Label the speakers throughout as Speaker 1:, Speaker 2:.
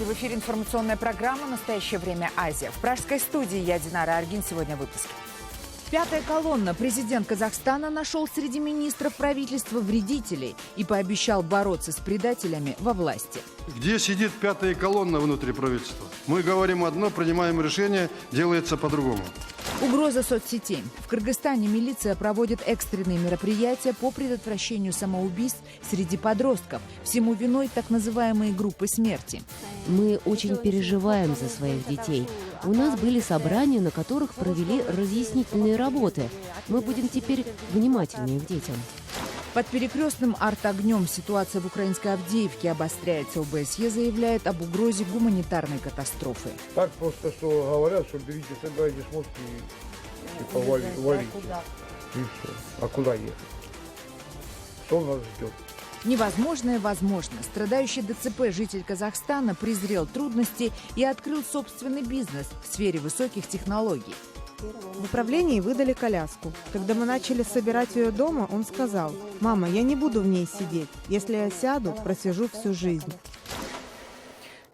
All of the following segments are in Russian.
Speaker 1: Здравствуйте. В эфире информационная программа «Настоящее время. Азия». В пражской студии я, Динара Аргин. Сегодня в выпуске. Пятая колонна. Президент Казахстана нашел среди министров правительства вредителей и пообещал бороться с предателями во власти.
Speaker 2: Где сидит пятая колонна внутри правительства? Мы говорим одно, принимаем решение, делается по-другому.
Speaker 1: Угроза соцсетей. В Кыргызстане милиция проводит экстренные мероприятия по предотвращению самоубийств среди подростков. Всему виной так называемые группы смерти.
Speaker 3: Мы очень переживаем за своих детей. У нас были собрания, на которых провели разъяснительные работы. Мы будем теперь внимательнее к детям.
Speaker 1: Под перекрестным арт-огнем ситуация в украинской Авдеевке обостряется. ОБСЕ заявляет об угрозе гуманитарной катастрофы.
Speaker 4: Так просто, что говорят, что берите, собирайте шмотки и валите. И все. А куда ехать? Что нас ждет?
Speaker 1: Невозможное возможно. Страдающий ДЦП житель Казахстана презрел трудности и открыл собственный бизнес в сфере высоких технологий.
Speaker 5: В управлении выдали коляску. Когда мы начали собирать ее дома, он сказал: «Мама, я не буду в ней сидеть. Если я сяду, просижу всю жизнь».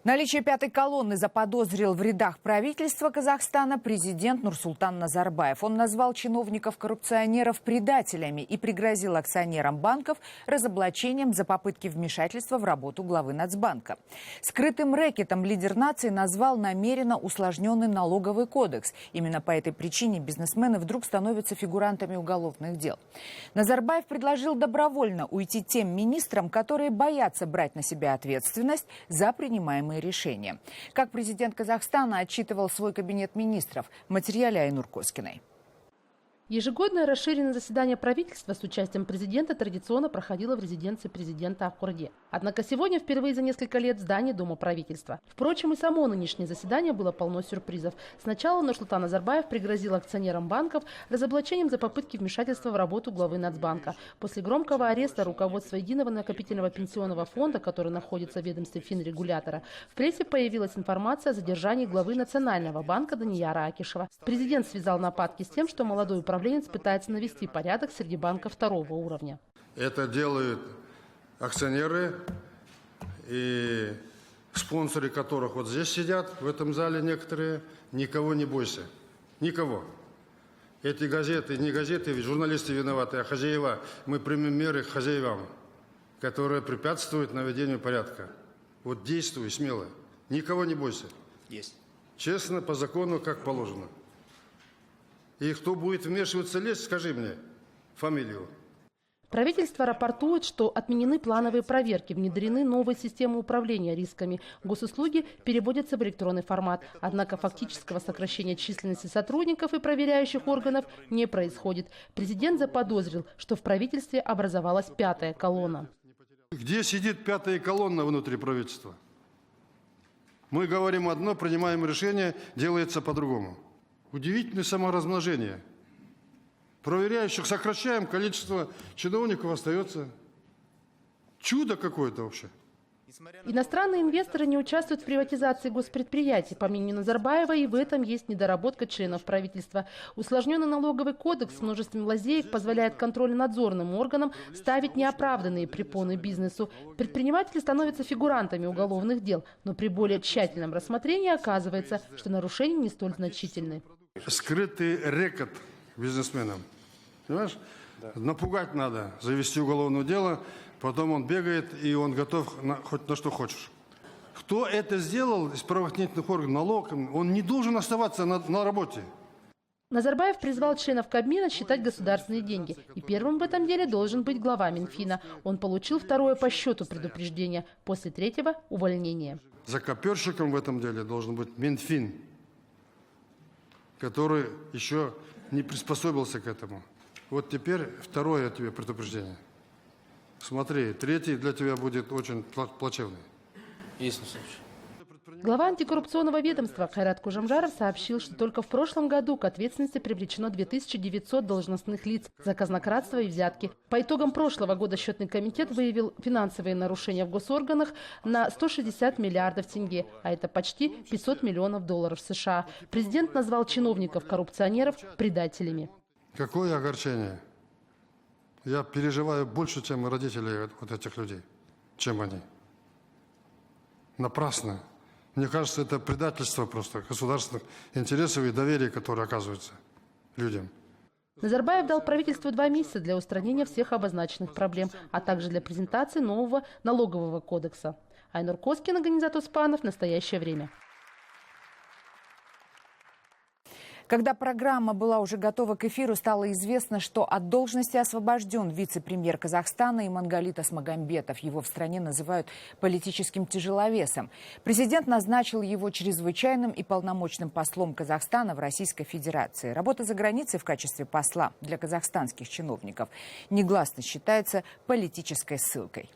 Speaker 1: Наличие пятой колонны заподозрил в рядах правительства Казахстана президент Нурсултан Назарбаев. Он назвал чиновников-коррупционеров предателями и пригрозил акционерам банков разоблачением за попытки вмешательства в работу главы Нацбанка. Скрытым рэкетом лидер нации назвал намеренно усложненный налоговый кодекс. Именно по этой причине бизнесмены вдруг становятся фигурантами уголовных дел. Назарбаев предложил добровольно уйти тем министрам, которые боятся брать на себя ответственность за принимаемые решения. Как президент Казахстана отчитывал свой кабинет министров в материале Айнур Коскиной.
Speaker 6: Ежегодное расширенное заседание правительства с участием президента традиционно проходило в резиденции президента Аккурде. Однако сегодня впервые за несколько лет в здании Дома правительства. Впрочем, и само нынешнее заседание было полно сюрпризов. Сначала Нурсултан Назарбаев пригрозил акционерам банков разоблачением за попытки вмешательства в работу главы Нацбанка. После громкого ареста руководства Единого накопительного пенсионного фонда, который находится в ведомстве финрегулятора, в прессе появилась информация о задержании главы Национального банка Данияра Акишева. Президент связал нападки с тем, что молодой управленец пытается навести порядок среди банков второго уровня.
Speaker 2: Это делают акционеры и спонсоры, которых вот здесь сидят, в этом зале некоторые. Никого не бойся. Никого. Эти газеты, не газеты, ведь журналисты виноваты, а хозяева. Мы примем меры к хозяевам, которые препятствуют наведению порядка. Вот действуй смело. Никого не бойся.
Speaker 7: Есть.
Speaker 2: Честно, по закону, как положено. И кто будет вмешиваться, лезть, скажи мне фамилию.
Speaker 6: Правительство рапортует, что отменены плановые проверки, внедрены новые системы управления рисками. Госуслуги переводятся в электронный формат. Однако фактического сокращения численности сотрудников и проверяющих органов не происходит. Президент заподозрил, что в правительстве образовалась пятая колонна.
Speaker 2: Где сидит пятая колонна внутри правительства? Мы говорим одно, принимаем решение, делается по-другому. Удивительное саморазмножение. Проверяющих сокращаем, количество чиновников остается. Чудо какое-то вообще.
Speaker 6: Иностранные инвесторы не участвуют в приватизации госпредприятий. По мнению Назарбаева, и в этом есть недоработка членов правительства. Усложненный налоговый кодекс с множеством лазеек позволяет контрольно-надзорным органам ставить неоправданные препоны бизнесу. Предприниматели становятся фигурантами уголовных дел, но при более тщательном рассмотрении оказывается, что нарушения не столь значительны.
Speaker 2: Скрытый рэкет бизнесменам. Понимаешь? Да. Напугать надо, завести уголовное дело, потом он бегает, и он готов хоть на что хочешь. Кто это сделал из правоохранительных органов, налог, он не должен оставаться на работе.
Speaker 6: Назарбаев призвал членов Кабмина считать государственные деньги. И первым в этом деле должен быть глава Минфина. Он получил второе по счету предупреждение, после третьего – увольнение.
Speaker 2: Закоперщиком в этом деле должен быть Минфин, который еще не приспособился к этому. Вот теперь второе тебе предупреждение. Смотри, третий для тебя будет очень плачевный.
Speaker 7: Есть случай.
Speaker 6: Глава антикоррупционного ведомства Кайрат Кожамжаров сообщил, что только в прошлом году к ответственности привлечено 2900 должностных лиц за казнократство и взятки. По итогам прошлого года счетный комитет выявил финансовые нарушения в госорганах на 160 миллиардов тенге, а это почти 500 миллионов долларов США. Президент назвал чиновников-коррупционеров предателями.
Speaker 2: Какое огорчение. Я переживаю больше, чем родители вот этих людей, чем они. Напрасно. Мне кажется, это предательство просто государственных интересов и доверия, которое оказывается людям.
Speaker 6: Назарбаев дал правительству 2 месяца для устранения всех обозначенных проблем, а также для презентации нового налогового кодекса. Айнур Коскин, организатор Успанов, «Настоящее время».
Speaker 1: Когда программа была уже готова к эфиру, стало известно, что от должности освобожден вице-премьер Казахстана Имангалит Асмагамбетов. Его в стране называют политическим тяжеловесом. Президент назначил его чрезвычайным и полномочным послом Казахстана в Российской Федерации. Работа за границей в качестве посла для казахстанских чиновников негласно считается политической ссылкой.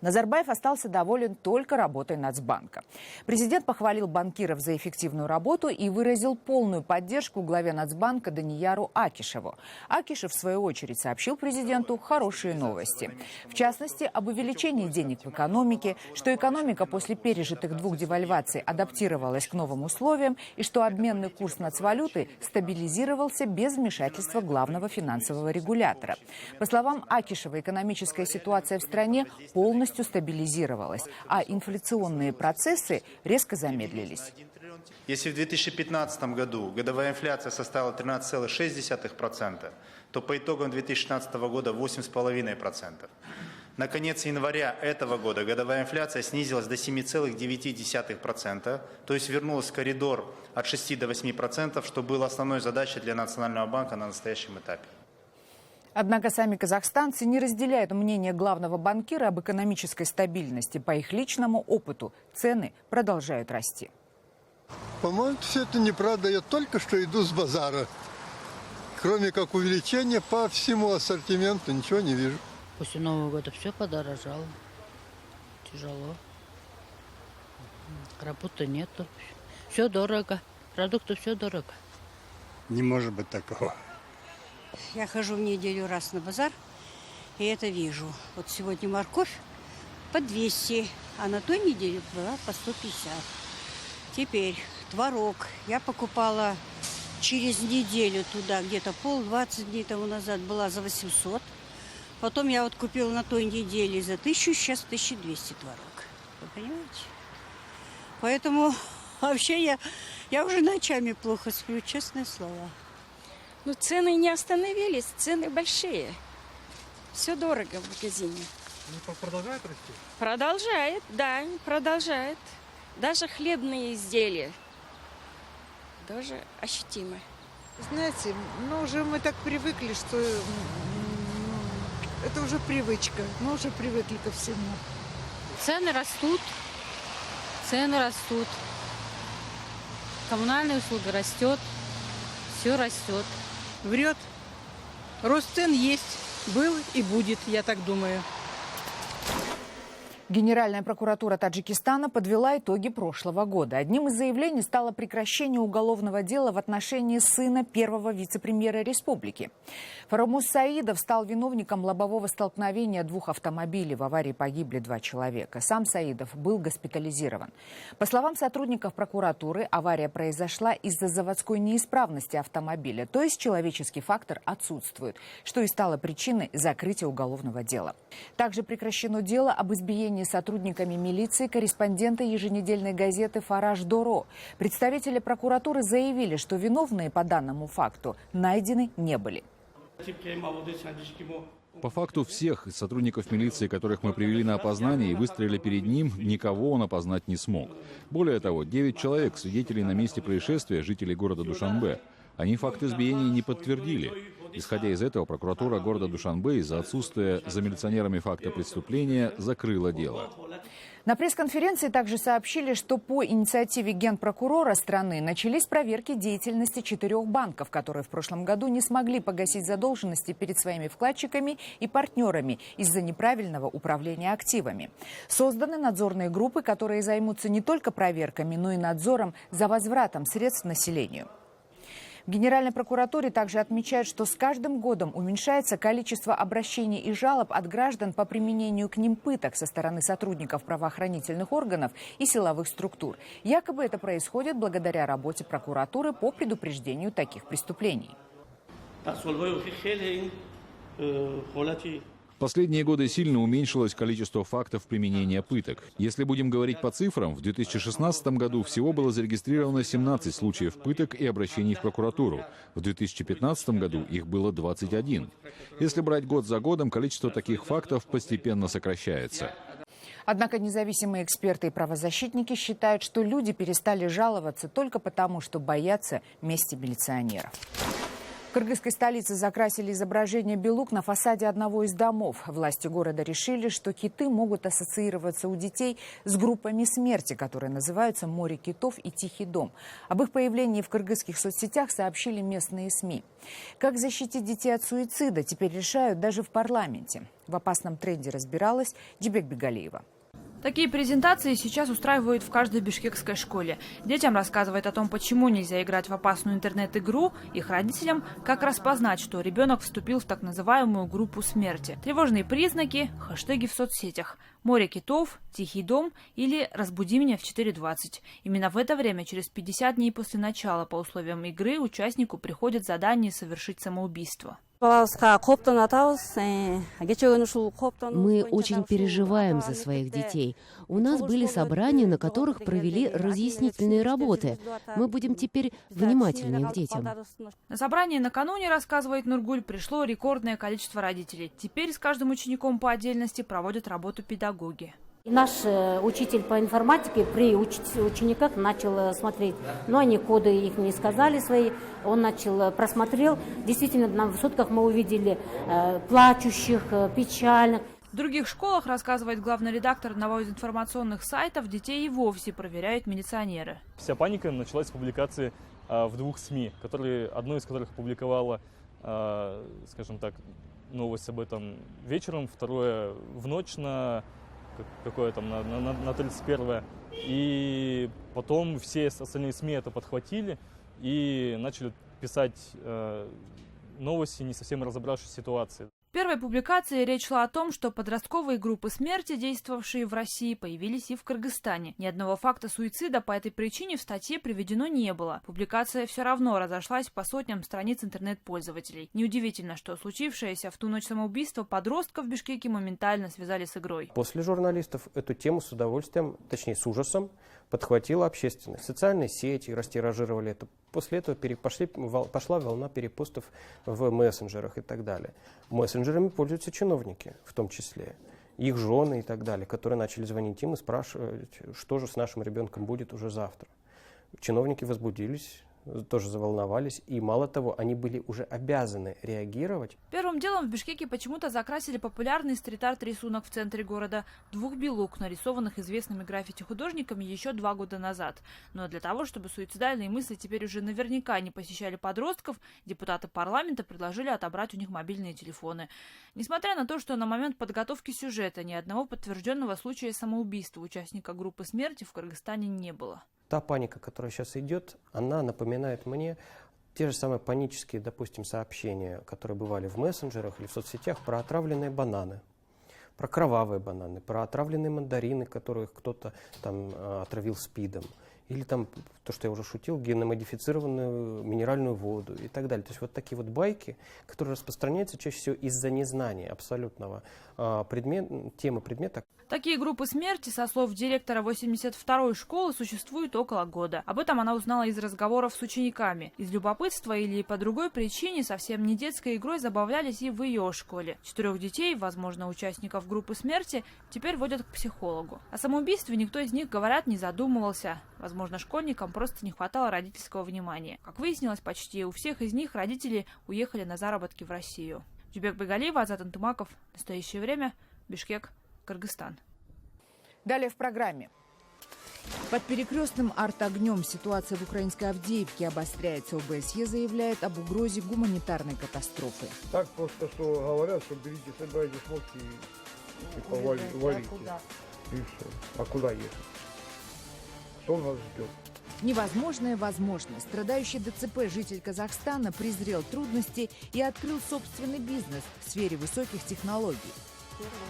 Speaker 1: Назарбаев остался доволен только работой Нацбанка. Президент похвалил банкиров за эффективную работу и выразил полную поддержку главе Нацбанка Данияру Акишеву. Акишев, в свою очередь, сообщил президенту хорошие новости. В частности, об увеличении денег в экономике, что экономика после пережитых 2 девальваций адаптировалась к новым условиям и что обменный курс нацвалюты стабилизировался без вмешательства главного финансового регулятора. По словам Акишева, экономическая ситуация в стране полностью стабилизировалась, а инфляционные процессы резко замедлились.
Speaker 7: Если в 2015 году годовая инфляция составила 13,6%, то по итогам 2016 года 8,5%. На конец января этого года годовая инфляция снизилась до 7,9%, то есть вернулась в коридор от 6 до 8%, что было основной задачей для Национального банка на настоящем этапе.
Speaker 1: Однако сами казахстанцы не разделяют мнение главного банкира об экономической стабильности. По их личному опыту цены продолжают расти.
Speaker 8: По-моему, все это неправда. Я только что иду с базара. Кроме как увеличения по всему ассортименту, ничего не вижу.
Speaker 9: После Нового года все подорожало. Тяжело. Работы нету. Все дорого. Продукты все дорого.
Speaker 8: Не может быть такого.
Speaker 10: Я хожу в неделю раз на базар, и это вижу. Вот сегодня морковь по 200, а на той неделе была по 150. Теперь творог я покупала через неделю туда, где-то 20 дней тому назад была за 800. Потом я вот купила на той неделе за 1000, сейчас 1200 творог. Вы понимаете? Поэтому вообще я уже ночами плохо сплю, честное слово.
Speaker 11: Ну, цены не остановились, цены большие. Все дорого в магазине.
Speaker 4: Ну, продолжает расти?
Speaker 11: Продолжает, да, продолжает. Даже хлебные изделия. Даже ощутимо.
Speaker 5: Знаете, уже мы так привыкли, что это уже привычка. Мы уже привыкли ко всему.
Speaker 9: Цены растут. Коммунальные услуги растет. Все растет.
Speaker 12: Врет. Рост цен есть, был и будет, я так думаю.
Speaker 1: Генеральная прокуратура Таджикистана подвела итоги прошлого года. Одним из заявлений стало прекращение уголовного дела в отношении сына первого вице-премьера республики. Фарамуз Саидов стал виновником лобового столкновения 2 автомобилей. В аварии погибли 2 человека. Сам Саидов был госпитализирован. По словам сотрудников прокуратуры, авария произошла из-за заводской неисправности автомобиля, то есть человеческий фактор отсутствует, что и стало причиной закрытия уголовного дела. Также прекращено дело об избиении сотрудниками милиции корреспондента еженедельной газеты «Фараж Доро». Представители прокуратуры заявили, что виновные по данному факту найдены не были.
Speaker 13: По факту всех сотрудников милиции, которых мы привели на опознание и выстроили перед ним, никого он опознать не смог. Более того, 9 человек, свидетелей на месте происшествия, жителей города Душанбе, они факт избиения не подтвердили. Исходя из этого, прокуратура города Душанбе из-за отсутствия за милиционерами факта преступления закрыла дело.
Speaker 1: На пресс-конференции также сообщили, что по инициативе генпрокурора страны начались проверки деятельности 4 банков, которые в прошлом году не смогли погасить задолженности перед своими вкладчиками и партнерами из-за неправильного управления активами. Созданы надзорные группы, которые займутся не только проверками, но и надзором за возвратом средств населению. В Генеральной прокуратуре также отмечают, что с каждым годом уменьшается количество обращений и жалоб от граждан по применению к ним пыток со стороны сотрудников правоохранительных органов и силовых структур. Якобы это происходит благодаря работе прокуратуры по предупреждению таких преступлений.
Speaker 13: В последние годы сильно уменьшилось количество фактов применения пыток. Если будем говорить по цифрам, в 2016 году всего было зарегистрировано 17 случаев пыток и обращений в прокуратуру. В 2015 году их было 21. Если брать год за годом, количество таких фактов постепенно сокращается.
Speaker 1: Однако независимые эксперты и правозащитники считают, что люди перестали жаловаться только потому, что боятся мести милиционеров. В кыргызской столице закрасили изображение белук на фасаде одного из домов. Власти города решили, что киты могут ассоциироваться у детей с группами смерти, которые называются «Море китов» и «Тихий дом». Об их появлении в кыргызских соцсетях сообщили местные СМИ. Как защитить детей от суицида, теперь решают даже в парламенте. В опасном тренде разбиралась Дибек Бегалиева.
Speaker 14: Такие презентации сейчас устраивают в каждой бишкекской школе. Детям рассказывают о том, почему нельзя играть в опасную интернет-игру, их родителям, как распознать, что ребенок вступил в так называемую группу смерти. Тревожные признаки, хэштеги в соцсетях. «Море китов», «Тихий дом» или «Разбуди меня в 4:20». Именно в это время, через 50 дней после начала, по условиям игры, участнику приходит задание совершить самоубийство.
Speaker 3: Мы очень переживаем за своих детей. У нас были собрания, на которых провели разъяснительные работы. Мы будем теперь внимательнее к детям.
Speaker 14: На собрании накануне, рассказывает Нургуль, пришло рекордное количество родителей. Теперь с каждым учеником по отдельности проводят работу педагоги.
Speaker 15: Наш учитель по информатике при учениках начал смотреть, но они коды их не сказали свои, он начал, просмотрел. Действительно, на высотках мы увидели плачущих, печальных.
Speaker 14: В других школах, рассказывает главный редактор одного из информационных сайтов, детей и вовсе проверяют милиционеры.
Speaker 16: Вся паника началась с публикации в двух СМИ, одну из которых опубликовала, скажем так, новость об этом вечером, второе в ночь на 31-е. И потом все остальные СМИ это подхватили и начали писать новости, не совсем разобравшись в ситуации.
Speaker 14: В первой публикации речь шла о том, что подростковые группы смерти, действовавшие в России, появились и в Кыргызстане. Ни одного факта суицида по этой причине в статье приведено не было. Публикация все равно разошлась по сотням страниц интернет-пользователей. Неудивительно, что случившееся в ту ночь самоубийство подростков в Бишкеке моментально связали с игрой.
Speaker 17: После журналистов эту тему с удовольствием, точнее с ужасом, подхватила общественность. Социальные сети растиражировали это. После этого пошла волна перепостов в мессенджерах и так далее. Мессенджерами пользуются чиновники, в том числе. Их жены и так далее, которые начали звонить им и спрашивать, что же с нашим ребенком будет уже завтра. Чиновники возбудились, тоже заволновались, и мало того, они были уже обязаны реагировать.
Speaker 14: Первым делом в Бишкеке почему-то закрасили популярный стрит-арт-рисунок в центре города двух белук, нарисованных известными граффити-художниками еще 2 года назад. Но для того, чтобы суицидальные мысли теперь уже наверняка не посещали подростков, депутаты парламента предложили отобрать у них мобильные телефоны. Несмотря на то, что на момент подготовки сюжета ни одного подтвержденного случая самоубийства участника группы смерти в Кыргызстане не было.
Speaker 17: Та паника, которая сейчас идет, она напоминает мне те же самые панические, допустим, сообщения, которые бывали в мессенджерах или в соцсетях про отравленные бананы, про кровавые бананы, про отравленные мандарины, которых кто-то там отравил СПИДом, или там, то, что я уже шутил, генно-модифицированную минеральную воду и так далее. То есть вот такие вот байки, которые распространяются чаще всего из-за незнания абсолютного темы предмета.
Speaker 14: Такие группы смерти, со слов директора 82-й школы, существуют около года. Об этом она узнала из разговоров с учениками. Из любопытства или по другой причине совсем не детской игрой забавлялись и в ее школе. 4 детей, возможно, участников группы смерти, теперь водят к психологу. О самоубийстве никто из них, говорят, не задумывался. Возможно, школьникам просто не хватало родительского внимания. Как выяснилось, почти у всех из них родители уехали на заработки в Россию. Дибек Бегалиева, Азат Антымаков. Настоящее время. Бишкек, Кыргызстан.
Speaker 1: Далее в программе. Под перекрестным арт-огнем ситуация в украинской Авдеевке обостряется. ОБСЕ заявляет об угрозе гуманитарной катастрофы.
Speaker 4: Так просто, что говорят, что берите, собирайте шмотки и валите. И все. А куда ехать? Что нас ждет?
Speaker 1: Невозможное возможно. Страдающий ДЦП житель Казахстана презрел трудности и открыл собственный бизнес в сфере высоких технологий.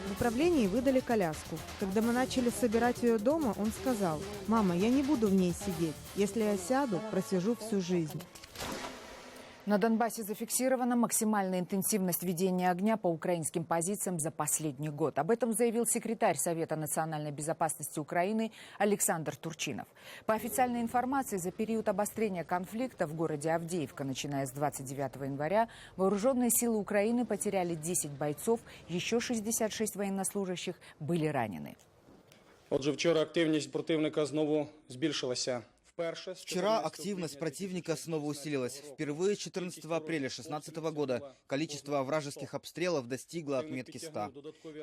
Speaker 5: В управлении выдали коляску. Когда мы начали собирать ее дома, он сказал: «Мама, я не буду в ней сидеть. Если я сяду, просижу всю жизнь».
Speaker 1: На Донбассе зафиксирована максимальная интенсивность ведения огня по украинским позициям за последний год. Об этом заявил секретарь Совета национальной безопасности Украины Александр Турчинов. По официальной информации, за период обострения конфликта в городе Авдеевка, начиная с 29 января, вооруженные силы Украины потеряли 10 бойцов, еще 66 военнослужащих были ранены.
Speaker 18: Отже, вчора активність противника знову збільшилася.
Speaker 19: Вчера активность противника снова усилилась. Впервые 14 апреля 2016 года количество вражеских обстрелов достигло отметки 100.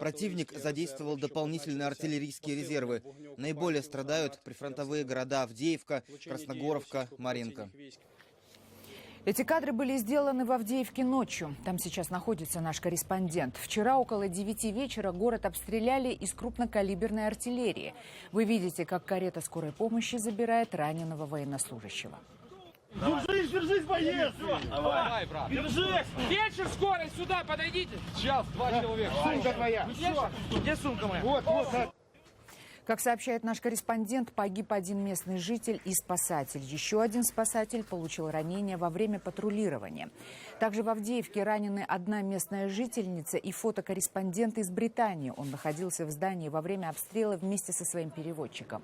Speaker 19: Противник задействовал дополнительные артиллерийские резервы. Наиболее страдают прифронтовые города Авдеевка, Красногоровка, Марьинка.
Speaker 1: Эти кадры были сделаны в Авдеевке ночью. Там сейчас находится наш корреспондент. Вчера около 9 вечера город обстреляли из крупнокалиберной артиллерии. Вы видите, как карета скорой помощи забирает раненого военнослужащего.
Speaker 20: Держись, держись, боец! Давай, брат! Держись! Фельдшер, скорость, сюда подойдите! Сейчас, 2 человека. Сумка твоя! Где сумка моя? Вот.
Speaker 1: Как сообщает наш корреспондент, погиб один местный житель и спасатель. Еще один спасатель получил ранение во время патрулирования. Также в Авдеевке ранены одна местная жительница и фотокорреспондент из Британии. Он находился в здании во время обстрела вместе со своим переводчиком.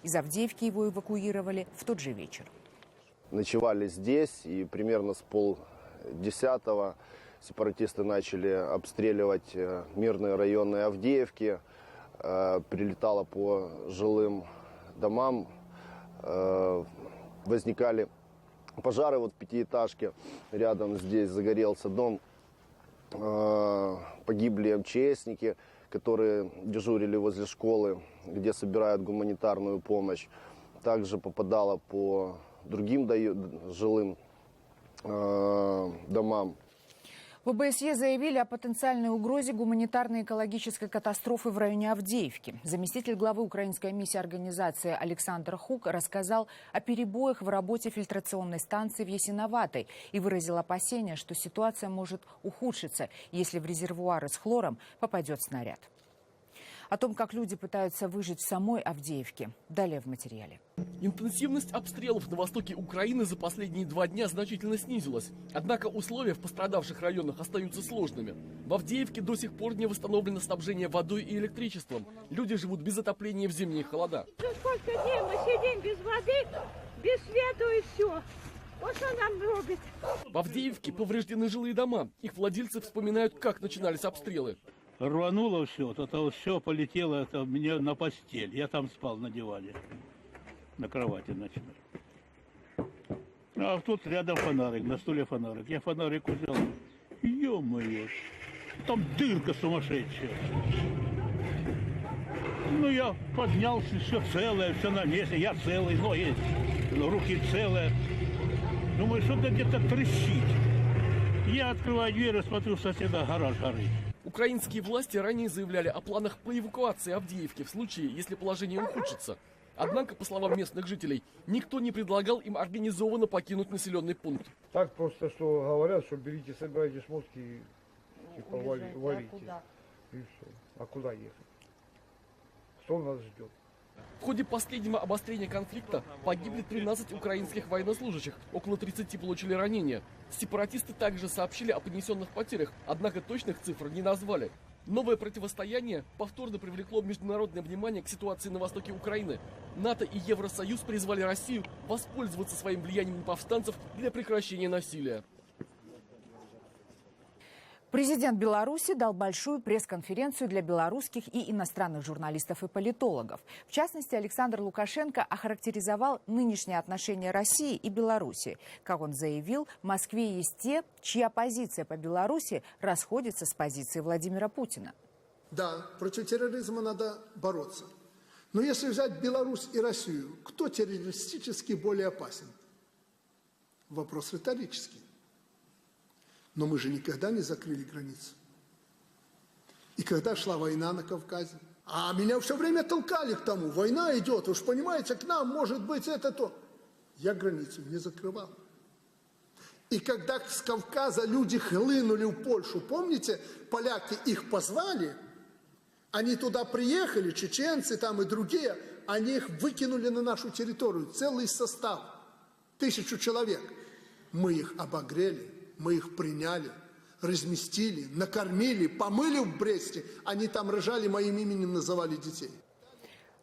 Speaker 1: Из Авдеевки его эвакуировали в тот же вечер.
Speaker 21: Ночевали здесь, и примерно с 9:30 сепаратисты начали обстреливать мирные районы Авдеевки. Прилетало по жилым домам, возникали пожары. Вот в пятиэтажке рядом здесь загорелся дом, погибли МЧСники, которые дежурили возле школы, где собирают гуманитарную помощь. Также попадало по другим жилым домам.
Speaker 1: В ОБСЕ заявили о потенциальной угрозе гуманитарной экологической катастрофы в районе Авдеевки. Заместитель главы украинской миссии организации Александр Хук рассказал о перебоях в работе фильтрационной станции в Ясиноватой и выразил опасения, что ситуация может ухудшиться, если в резервуары с хлором попадет снаряд. О том, как люди пытаются выжить в самой Авдеевке, далее в материале.
Speaker 22: Интенсивность обстрелов на востоке Украины за последние 2 дня значительно снизилась. Однако условия в пострадавших районах остаются сложными. В Авдеевке до сих пор не восстановлено снабжение водой и электричеством. Люди живут без отопления в зимние холода.
Speaker 23: Сколько дней мы сидим без воды, без света и все. Вот что нам робит.
Speaker 22: В Авдеевке повреждены жилые дома. Их владельцы вспоминают, как начинались обстрелы.
Speaker 24: Рвануло все, это все полетело мне на постель. Я там спал на диване, на кровати ночной. А тут рядом фонарик, на стуле фонарик. Я фонарик взял. Ё-моё, там дырка сумасшедшая. Ну, я поднялся, все целое, все на месте. Я целый, ноги, руки целые. Думаю, что-то где-то трещит. Я открываю дверь и смотрю, соседа гараж горит.
Speaker 22: Украинские власти ранее заявляли о планах по эвакуации Авдеевки в случае, если положение ухудшится. Однако, по словам местных жителей, никто не предлагал им организованно покинуть населенный пункт.
Speaker 4: Так просто, что говорят, что берите, собирайте шмотки и типа, валите. И все. А куда ехать? Кто нас ждет?
Speaker 22: В ходе последнего обострения конфликта погибли 13 украинских военнослужащих, около 30 получили ранения. Сепаратисты также сообщили о понесенных потерях, однако точных цифр не назвали. Новое противостояние повторно привлекло международное внимание к ситуации на востоке Украины. НАТО и Евросоюз призвали Россию воспользоваться своим влиянием на повстанцев для прекращения насилия.
Speaker 1: Президент Беларуси дал большую пресс-конференцию для белорусских и иностранных журналистов и политологов. В частности, Александр Лукашенко охарактеризовал нынешние отношения России и Беларуси. Как он заявил, в Москве есть те, чья позиция по Беларуси расходится с позицией Владимира Путина.
Speaker 25: Да, против терроризма надо бороться. Но если взять Беларусь и Россию, кто террористически более опасен? Вопрос риторический. Но мы же никогда не закрыли границу. И когда шла война на Кавказе, а меня все время толкали к тому, война идет, уж понимаете, к нам может быть это то. Я границу не закрывал. И когда с Кавказа люди хлынули в Польшу, помните, поляки их позвали, они туда приехали, чеченцы там и другие, они их выкинули на нашу территорию, целый состав, 1000 человек. Мы их обогрели, мы их приняли, разместили, накормили, помыли в Бресте. Они там рожали, моим именем называли детей.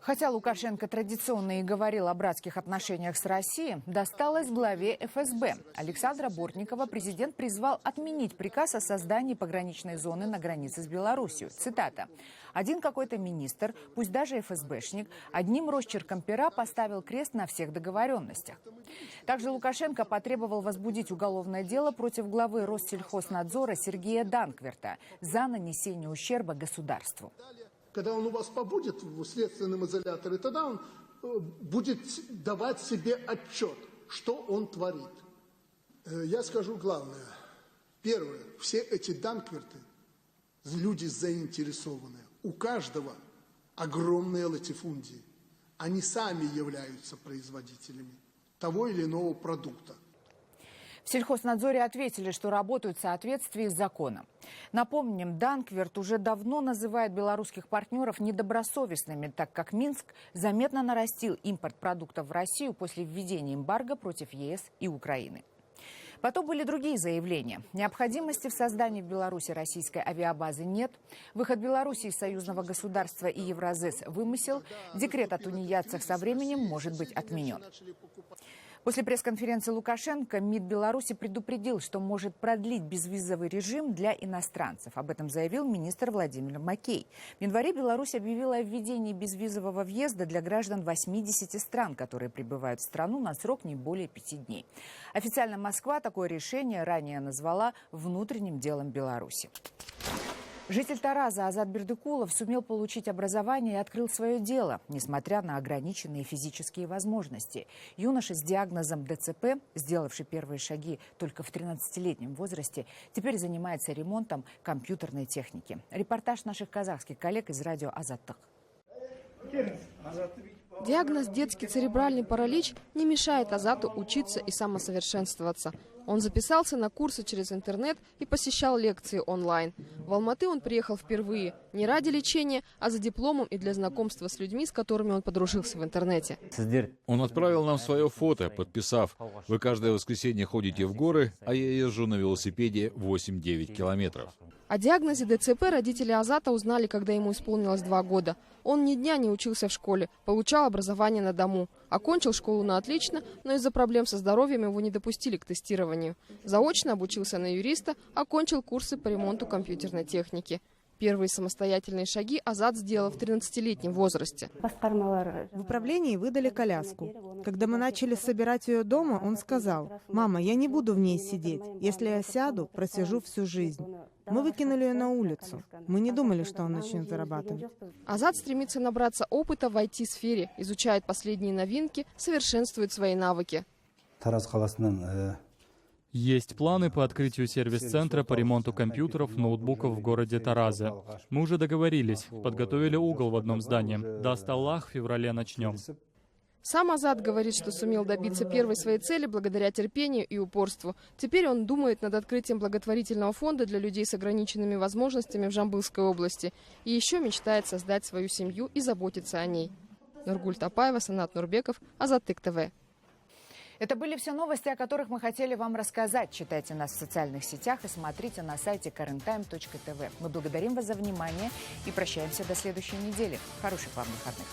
Speaker 1: Хотя Лукашенко традиционно и говорил о братских отношениях с Россией, досталось главе ФСБ. Александра Бортникова президент призвал отменить приказ о создании пограничной зоны на границе с Беларусью. Цитата. «Один какой-то министр, пусть даже ФСБшник, одним росчерком пера поставил крест на всех договоренностях». Также Лукашенко потребовал возбудить уголовное дело против главы Россельхознадзора Сергея Данкверта за нанесение ущерба государству.
Speaker 25: Когда он у вас побудет в следственном изоляторе, тогда он будет давать себе отчет, что он творит. Я скажу главное. Первое. Все эти данкверты, люди заинтересованные. У каждого огромные латифундии. Они сами являются производителями того или иного продукта.
Speaker 1: В сельхознадзоре ответили, что работают в соответствии с законом. Напомним, Данкверт уже давно называет белорусских партнеров недобросовестными, так как Минск заметно нарастил импорт продуктов в Россию после введения эмбарго против ЕС и Украины. Потом были другие заявления. Необходимости в создании в Беларуси российской авиабазы нет. Выход Беларуси из союзного государства и Евразес вымысел. Декрет о тунеядцах со временем может быть отменен. После пресс-конференции Лукашенко МИД Беларуси предупредил, что может продлить безвизовый режим для иностранцев. Об этом заявил министр Владимир Макей. В январе Беларусь объявила о введении безвизового въезда для граждан 80 стран, которые прибывают в страну на срок не более 5 дней. Официально Москва такое решение ранее назвала внутренним делом Беларуси. Житель Тараза Азат Бердыкулов сумел получить образование и открыл свое дело, несмотря на ограниченные физические возможности. Юноша с диагнозом ДЦП, сделавший первые шаги только в 13-летнем возрасте, теперь занимается ремонтом компьютерной техники. Репортаж наших казахских коллег из радио Азаттық.
Speaker 2: Диагноз «детский церебральный паралич» не мешает Азату учиться и самосовершенствоваться. Он записался на курсы через интернет и посещал лекции онлайн. В Алматы он приехал впервые не ради лечения, а за дипломом и для знакомства с людьми, с которыми он подружился в интернете.
Speaker 13: Он отправил нам свое фото, подписав: «Вы каждое воскресенье ходите в горы, а я езжу на велосипеде 8-9 километров».
Speaker 2: О диагнозе ДЦП родители Азата узнали, когда ему исполнилось 2 года. Он ни дня не учился в школе, получал образование на дому. Окончил школу на отлично, но из-за проблем со здоровьем его не допустили к тестированию. Заочно обучился на юриста, окончил курсы по ремонту компьютерной техники. Первые самостоятельные шаги Азат сделал в 13-летнем возрасте.
Speaker 5: В управлении выдали коляску. Когда мы начали собирать ее дома, он сказал: «Мама, я не буду в ней сидеть. Если я сяду, просижу всю жизнь». Мы выкинули ее на улицу. Мы не думали, что он начнет зарабатывать.
Speaker 2: Азат стремится набраться опыта в IT-сфере, изучает последние новинки, совершенствует свои навыки.
Speaker 6: Есть планы по открытию сервис-центра по ремонту компьютеров, ноутбуков в городе Тараза. Мы уже договорились, подготовили угол в одном здании. Даст Аллах, в феврале начнем.
Speaker 2: Сам Азат говорит, что сумел добиться первой своей цели благодаря терпению и упорству. Теперь он думает над открытием благотворительного фонда для людей с ограниченными возможностями в Жамбылской области. И еще мечтает создать свою семью и заботиться о ней. Нургуль Тапаева, Санат Нурбеков, Азаттық ТВ.
Speaker 1: Это были все новости, о которых мы хотели вам рассказать. Читайте нас в социальных сетях и смотрите на сайте karenTime.tv. Мы благодарим вас за внимание и прощаемся до следующей недели. Хороших вам выходных.